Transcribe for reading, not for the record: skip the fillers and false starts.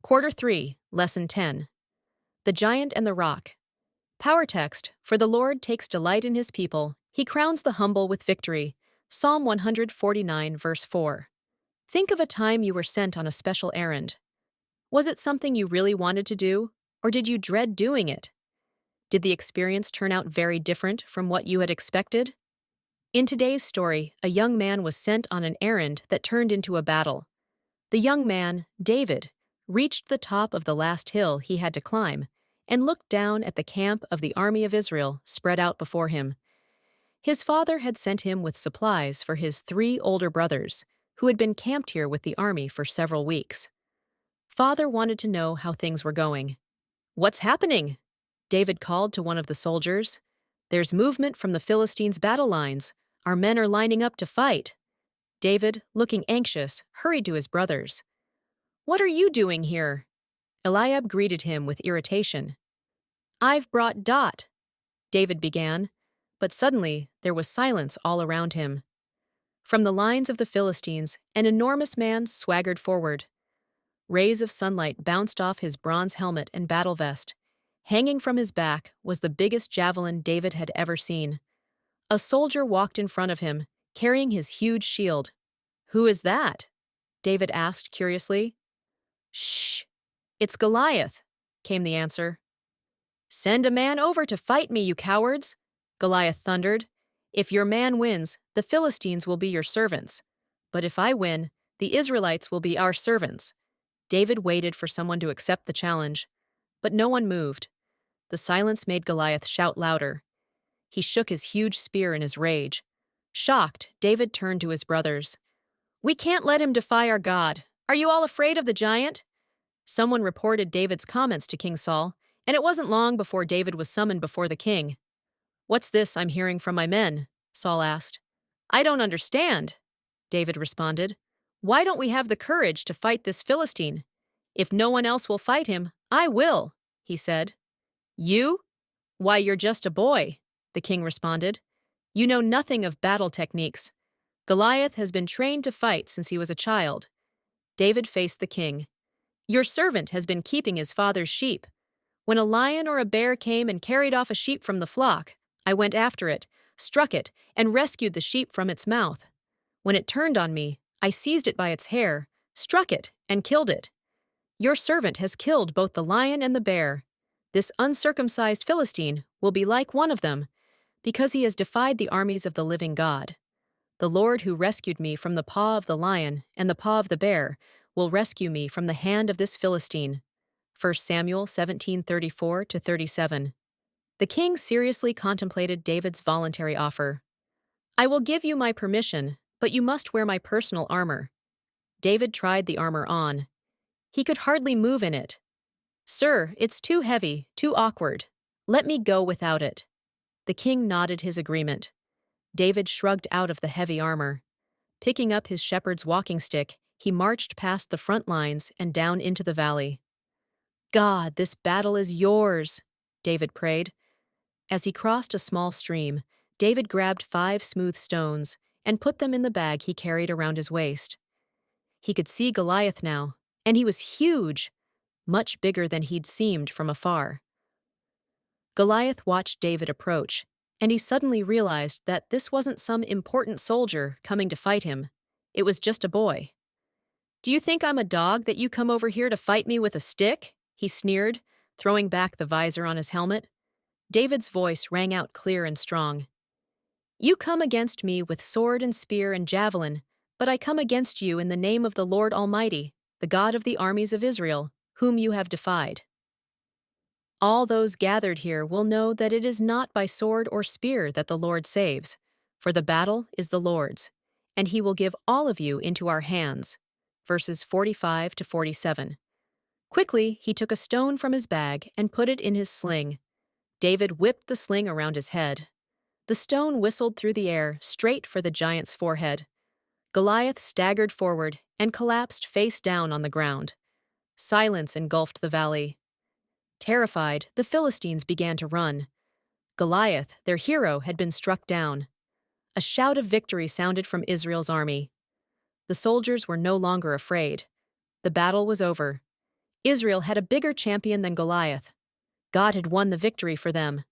Quarter 3, Lesson 10. The Giant and the Rock. Power text, For the Lord takes delight in his people. He crowns the humble with victory. Psalm 149, verse 4. Think of a time you were sent on a special errand. Was it something you really wanted to do, or did you dread doing it? Did the experience turn out very different from what you had expected? In today's story, a young man was sent on an errand that turned into a battle. The young man, David, reached the top of the last hill he had to climb and looked down at the camp of the army of Israel spread out before him. His father had sent him with supplies for his 3 older brothers, who had been camped here with the army for several weeks. Father wanted to know how things were going. "What's happening?" David called to one of the soldiers. "There's movement from the Philistines' battle lines. Our men are lining up to fight." David, looking anxious, hurried to his brothers. "What are you doing here?" Eliab greeted him with irritation. "I've brought Dot," David began, but suddenly there was silence all around him. From the lines of the Philistines, an enormous man swaggered forward. Rays of sunlight bounced off his bronze helmet and battle vest. Hanging from his back was the biggest javelin David had ever seen. A soldier walked in front of him, carrying his huge shield. "Who is that?" David asked curiously. "Shh! It's Goliath," came the answer. "Send a man over to fight me, you cowards," Goliath thundered. "If your man wins, the Philistines will be your servants. But if I win, the Israelites will be our servants." David waited for someone to accept the challenge, but no one moved. The silence made Goliath shout louder. He shook his huge spear in his rage. Shocked, David turned to his brothers. "We can't let him defy our God. Are you all afraid of the giant?" Someone reported David's comments to King Saul, and it wasn't long before David was summoned before the king. "What's this I'm hearing from my men?" Saul asked. "I don't understand," David responded. "Why don't we have the courage to fight this Philistine? If no one else will fight him, I will," he said. "You? Why, you're just a boy," the king responded. "You know nothing of battle techniques. Goliath has been trained to fight since he was a child." David faced the king. "Your servant has been keeping his father's sheep. When a lion or a bear came and carried off a sheep from the flock, I went after it, struck it, and rescued the sheep from its mouth. When it turned on me, I seized it by its hair, struck it, and killed it. Your servant has killed both the lion and the bear. This uncircumcised Philistine will be like one of them, because he has defied the armies of the living God. The Lord who rescued me from the paw of the lion and the paw of the bear will rescue me from the hand of this Philistine." 1 Samuel 17:34-37. The king seriously contemplated David's voluntary offer. "I will give you my permission, but you must wear my personal armor." David tried the armor on. He could hardly move in it. "Sir, it's too heavy, too awkward. Let me go without it." The king nodded his agreement. David shrugged out of the heavy armor. Picking up his shepherd's walking stick, he marched past the front lines and down into the valley. "God, this battle is yours," David prayed. As he crossed a small stream, David grabbed 5 smooth stones and put them in the bag he carried around his waist. He could see Goliath now, and he was huge, much bigger than he'd seemed from afar. Goliath watched David approach, and he suddenly realized that this wasn't some important soldier coming to fight him. It was just a boy. "Do you think I'm a dog that you come over here to fight me with a stick?" he sneered, throwing back the visor on his helmet. David's voice rang out clear and strong. "You come against me with sword and spear and javelin, but I come against you in the name of the Lord Almighty, the God of the armies of Israel, whom you have defied. All those gathered here will know that it is not by sword or spear that the Lord saves, for the battle is the Lord's, and he will give all of you into our hands." Verses 45-47. Quickly, he took a stone from his bag and put it in his sling. David whipped the sling around his head. The stone whistled through the air, straight for the giant's forehead. Goliath staggered forward and collapsed face down on the ground. Silence engulfed the valley. Terrified, the Philistines began to run. Goliath, their hero, had been struck down. A shout of victory sounded from Israel's army. The soldiers were no longer afraid. The battle was over. Israel had a bigger champion than Goliath. God had won the victory for them.